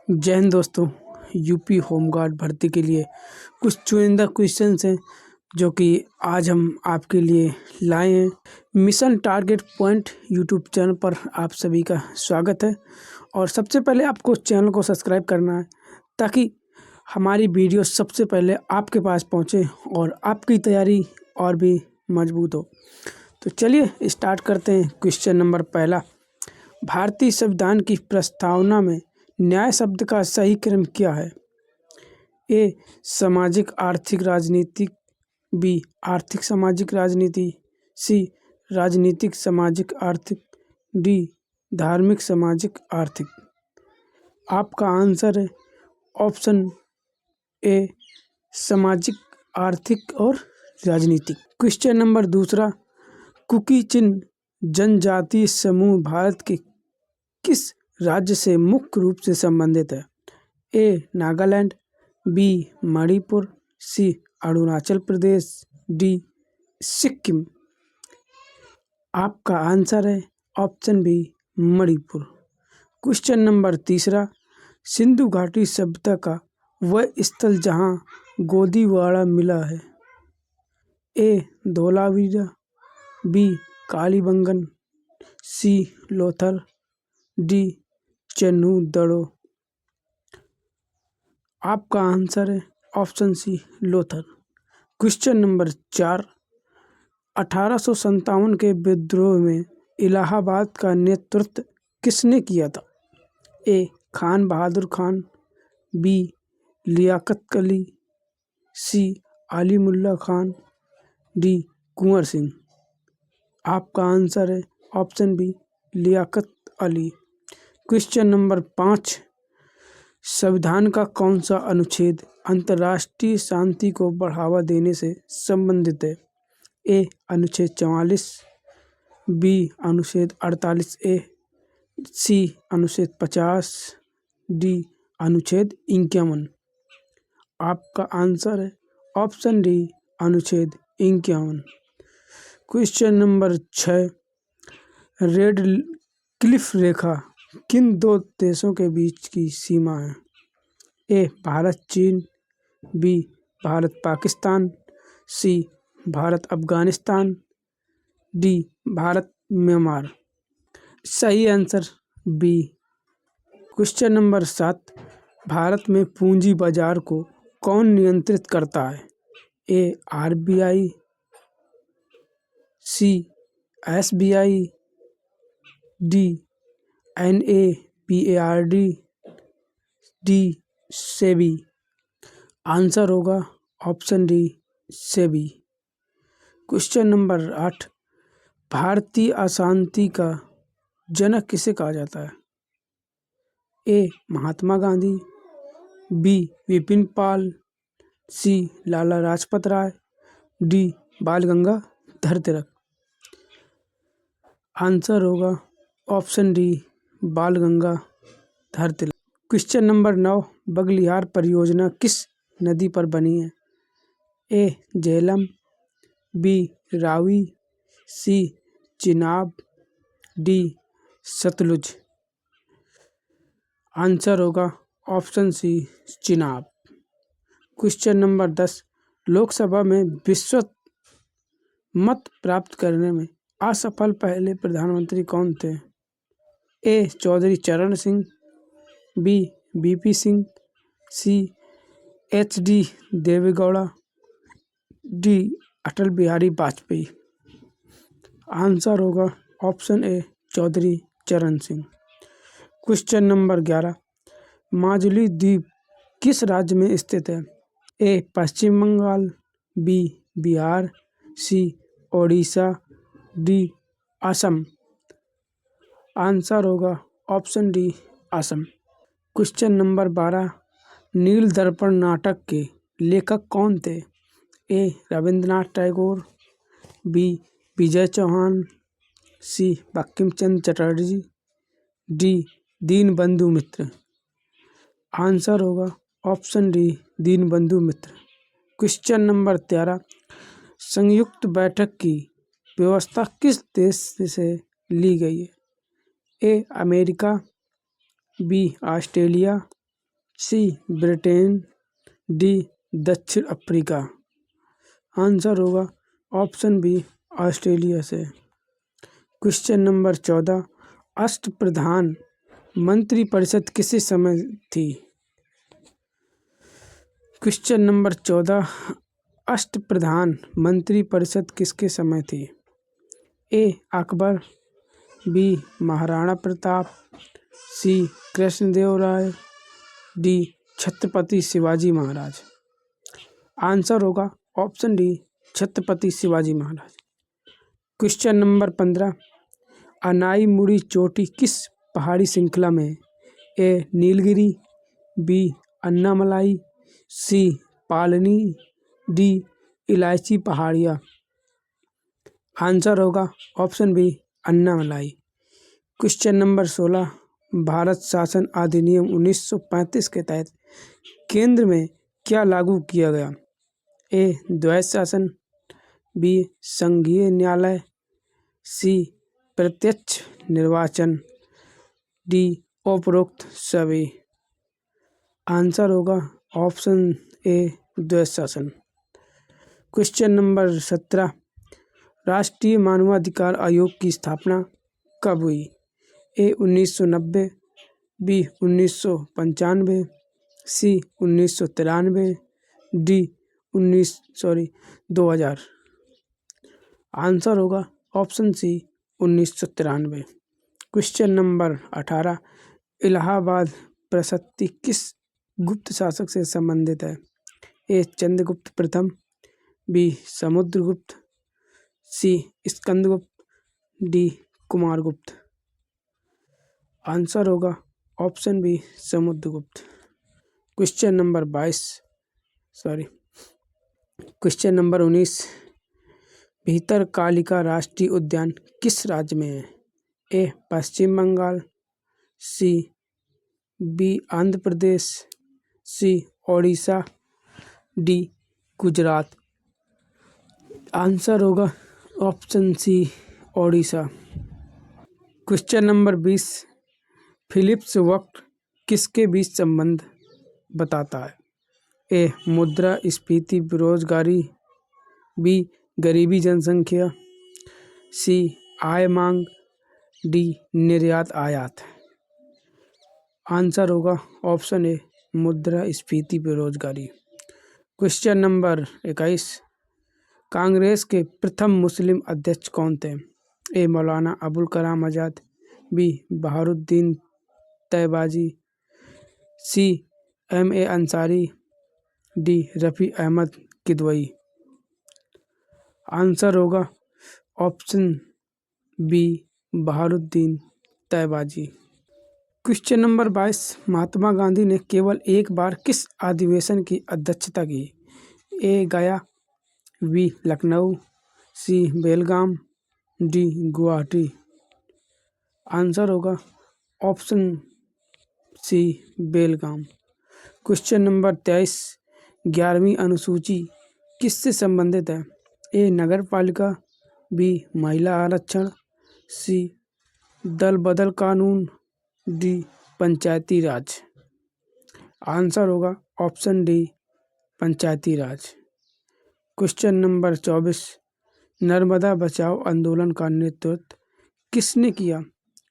जय हिंद दोस्तों। UP home guard भर्ती के लिए कुछ चुनिंदा क्वेश्चंस हैं जो कि आज हम आपके लिए लाए हैं। Mission target point YouTube channel पर आप सभी का स्वागत है और सबसे पहले आपको चैनल को सब्सक्राइब करना है ताकि हमारी वीडियो सबसे पहले आपके पास पहुंचे और आपकी तैयारी और भी मजबूत हो। तो चलिए स्टार्ट करते हैं। क्वेश्चन नंबर पहला, भारतीय संविधान की प्रस्तावना में न्याय शब्द का सही क्रम क्या है? ए सामाजिक आर्थिक राजनीतिक, बी आर्थिक सामाजिक राजनीति, सी राजनीतिक सामाजिक आर्थिक, डी धार्मिक सामाजिक आर्थिक। आपका आंसर है ऑप्शन ए सामाजिक आर्थिक और राजनीतिक। क्वेश्चन नंबर दूसरा, कुकी चिन जनजातीय समूह भारत के किस राज्य से मुख्य रूप से संबंधित है? A Nagaland, B Manipur, C Arunachal Pradesh, D Sikkim. आपका आंसर है option B Manipur. Question number तीसरा, सिंधु घाटी सभ्यता का वह स्थल जहां गोदीवाड़ा मिला है? A Dholavira, B Kalibangan, C Lothal, D Chanhudaro. आपका आंसर है option C Lothal. Question number 4, 1857 के विद्रोह में इलाहाबाद का नेतृत्व किसने किया था? A Khan Bahadur Khan, B Liaquat Ali, C Alimullah Khan, D Kunwar Singh. आपका आंसर है option B Liaquat Ali. Question number 5, संविधान का कौन सा अनुच्छेद अंतर्राष्ट्रीय शांति को बढ़ावा देने से संबंधित है? ए अनुच्छेद 44, बी अनुच्छेद 48A, सी अनुच्छेद 50, डी अनुच्छेद 51। आपका आंसर है ऑप्शन डी अनुच्छेद 51। क्वेश्चन नंबर 6, रेड क्लिफ रेखा किन दो देशों के बीच की सीमा है? A Bharat Cheen, B Bharat Pakistan, C Bharat Afghanistan, D Bharat Myanmar. सही answer B. Question number 7, Bharat में पूंजी बाजार को कौन नियंत्रित करता है? A RBI, C SBI, D NABARD, D SEBI. Answer होगा option D SEBI. Question number 8, भारतीय अशांति का जनक किसे कहा जाता है? A Mahatma Gandhi, B Vipin Pal, C Lala Lajpat Rai, D Bal Gangadhar Tilak. Answer होगा option D Bal Gangadhar Tilak. Question number 9, Baglihar परियोजना किस नदी पर बनी है? A Jhelum, B Ravi, C Chenab, D Sutlej. Answer होगा option C Chenab. Question number 10, Lok Sabha में विश्वास मत प्राप्त करने में असफल पहले प्रधानमंत्री कौन थे? ए चौधरी चरण सिंह, बी VP सिंह, सी HD Deve Gowda, D Atal Bihari Vajpayee. Answer होगा ऑप्शन ए चौधरी चरण सिंह। क्वेश्चन नंबर 11, माजुली द्वीप किस राज्य में स्थित है? A Paschim Bengal, B Bihar, C Odisha, D Assam. Answer होगा option D Assam. Question number 12, नील दर्पण नाटक के लेखक कौन थे? ए रविंद्रनाथ टैगोर, बी विजय चौहान, सी बंकिम चंद्र चटर्जी, डी दीनबंधु मित्र। आंसर होगा ऑप्शन डी दीनबंधु मित्र। क्वेश्चन नंबर 13, संयुक्त बैठक की व्यवस्था किस देश से ली गई है? A America, B Australia, C Britain, D दक्षिण अफ्रीका। आंसर होगा ऑप्शन बी ऑस्ट्रेलिया से। क्वेश्चन नंबर 14, अष्टप्रधान मंत्रिपरिषद किस समय थी? क्वेश्चन नंबर 14, अष्टप्रधान मंत्रिपरिषद किसके समय थी? A Akbar, B Maharana Pratap, C Krishnadevaraya, D Chhatrapati Shivaji Maharaj. Answer होगा option D Chhatrapati Shivaji Maharaj. Question number 15, Anaimudi चोटी किस पहाड़ी श्रृंखला में? A Nilgiri, B Annamalai, C Palani, D इलायची पहाड़ियाँ। आंसर होगा option B Annamalai. Question number 16, Bharat शासन अधिनियम 1935 के तहत केंद्र में क्या लागू किया गया? ए द्वैत शासन, बी संघीय न्यायालय, सी प्रत्यक्ष निर्वाचन, डी उपरोक्त सभी। आंसर होगा ऑप्शन ए द्वैत शासन। क्वेश्चन नंबर 17, राष्ट्रीय मानवाधिकार आयोग की स्थापना कब हुई? A 1990, B 1995, C 1993, D 2000। Answer होगा option C 1993। Question number 18, Allahabad प्रशस्ति किस गुप्त शासक से संबंधित है? ए चंद्रगुप्त प्रथम, B Samudragupta, C Skandagupta, D Kumaragupta. Answer होगा option B Samudragupta. Question number 19, Bhitarkanika राष्ट्रीय उद्यान किस राज्य में है? A Paschim Bangal, C B Andhra Pradesh, C Odisha, D Gujarat. Answer होगा option C Odisha. Question number 20, Phillips वक्र किसके बीच संबंध बताता है? ए मुद्रा स्फीति बेरोजगारी, बी गरीबी जनसंख्या, सी आय मांग, डी निर्यात आयात। आंसर होगा ऑप्शन ए मुद्रा स्फीति बेरोजगारी। क्वेश्चन नंबर 21, कांग्रेस के प्रथम मुस्लिम अध्यक्ष कौन थे? A Maulana Abul Kalam Azad, B Baharuddin Tyabji, C M.A. Ansari, D Rafi Ahmed Kidwai. Answer होगा option B Baharuddin Tyabji. Question number 22, Mahatma Gandhi ने केवल एक बार किस अधिवेशन की अध्यक्षता की? ए गया, बी लखनऊ, सी बेलगाम, डी गुवाहाटी। आंसर होगा ऑप्शन सी बेलगाम। क्वेश्चन नंबर 23, 11वीं अनुसूची किससे संबंधित है? ए नगर पालिका, बी महिला आरक्षण, सी दल बदल कानून, डी पंचायती राज। आंसर होगा ऑप्शन डी पंचायती राज। क्वेश्चन नंबर 24, नर्मदा बचाओ आंदोलन का नेतृत्व किसने किया?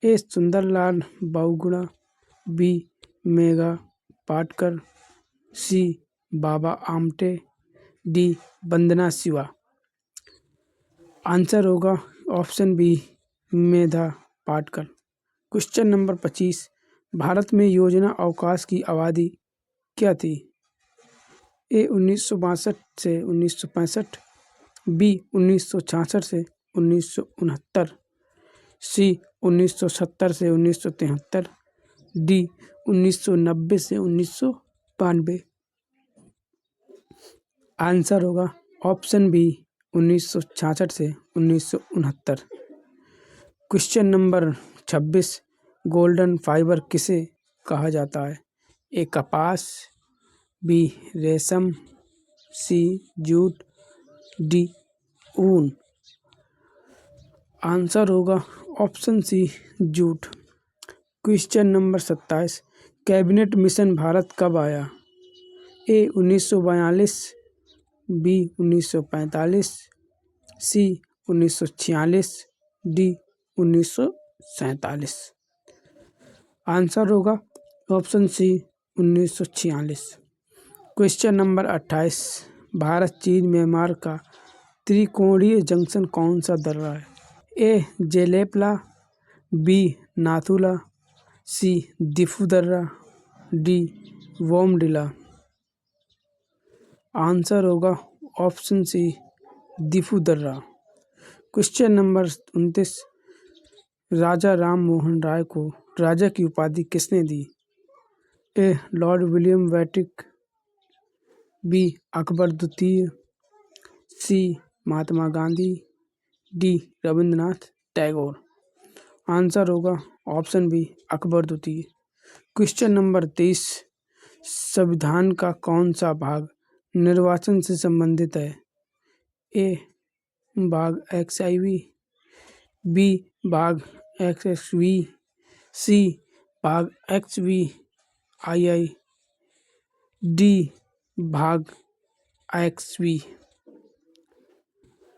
ए सुंदरलाल बहुगुणा, बी मेघा पाटकर, सी बाबा आमटे, डी वंदना शिवा। आंसर होगा option B Medha Patkar. Question number 25, Bharat में योजना अवकाश की अवधि क्या थी? ए 1962 से 1965, बी 1966 से 1969, सी 1970 से 1973, डी 1990 से 1992। आंसर होगा ऑप्शन बी 1966 से 1969। क्वेश्चन नंबर 26, गोल्डन फाइबर किसे कहा जाता है? ए कपास, बी रेशम, सी जूट, डी ऊन। आंसर होगा option C jute. Question number 27, cabinet mission Bharat कब आया? A 1942, B 1945, C 1946, D 1947। Answer होगा option C 1946। Question number 28, Bharat चीन म्यांमार का त्रिकोणीय जंक्शन कौन सा दर्रा है? A Jelepla, B Nathula, C Diphu दर्रा, डी वोमडिला। आंसर होगा ऑप्शन सी दिफू दर्रा। क्वेश्चन नंबर 29, राजा राम मोहन राय को राजा की उपाधि किसने दी? A Lord William Bentinck, B Akbar द्वितीय, C Mahatma Gandhi, D Rabindranath Tagore. Answer होगा ऑप्शन बी अकबर द्वितीय। क्वेश्चन नंबर 30, संविधान का कौन सा भाग निर्वाचन से संबंधित है? ए भाग XIV, बी भाग XXV, सी भाग XVI, डी भाग XV।